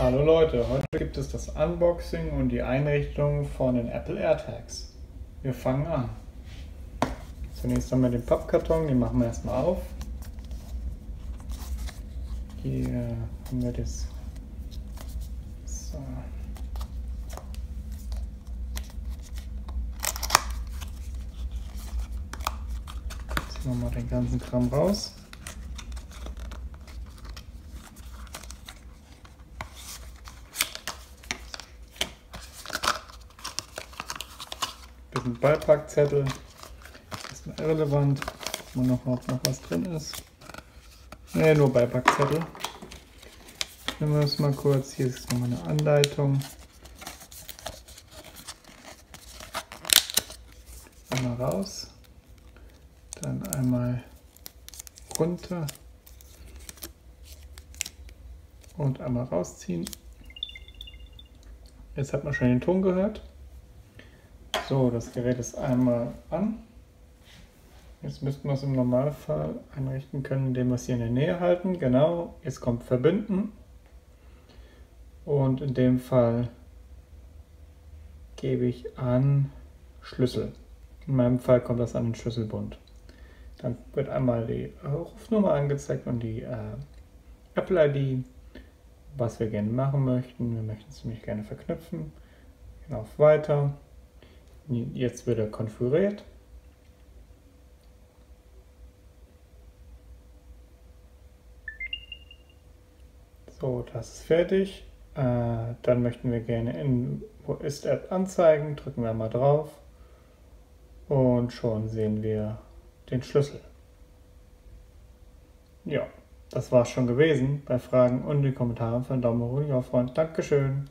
Hallo Leute, heute gibt es das Unboxing und die Einrichtung von den Apple AirTags. Wir fangen an. Zunächst haben wir den Pappkarton, den machen wir erstmal auf. Hier haben wir das. So. Ziehen wir mal den ganzen Kram raus. Bisschen Beipackzettel, ist mal irrelevant, ob noch was drin ist. Ne, nur Beipackzettel. Nehmen wir das mal kurz, hier ist nochmal eine Anleitung. Einmal raus, dann einmal runter und einmal rausziehen. Jetzt hat man schon den Ton gehört. So, das Gerät ist einmal an. Jetzt müssten wir es im Normalfall einrichten können, indem wir es hier in der Nähe halten. Genau, jetzt kommt Verbinden. Und in dem Fall gebe ich an Schlüssel. In meinem Fall kommt das an den Schlüsselbund. Dann wird einmal die Rufnummer angezeigt und die Apple ID, was wir gerne machen möchten. Wir möchten es nämlich gerne verknüpfen. Gehen auf Weiter. Jetzt wird er konfiguriert. So, das ist fertig. Dann möchten wir gerne in Wo ist App anzeigen. Drücken wir mal drauf. Und schon sehen wir den Schlüssel. Ja, das war's schon gewesen. Bei Fragen und die Kommentare für einen Daumen hoch, Freund. Dankeschön.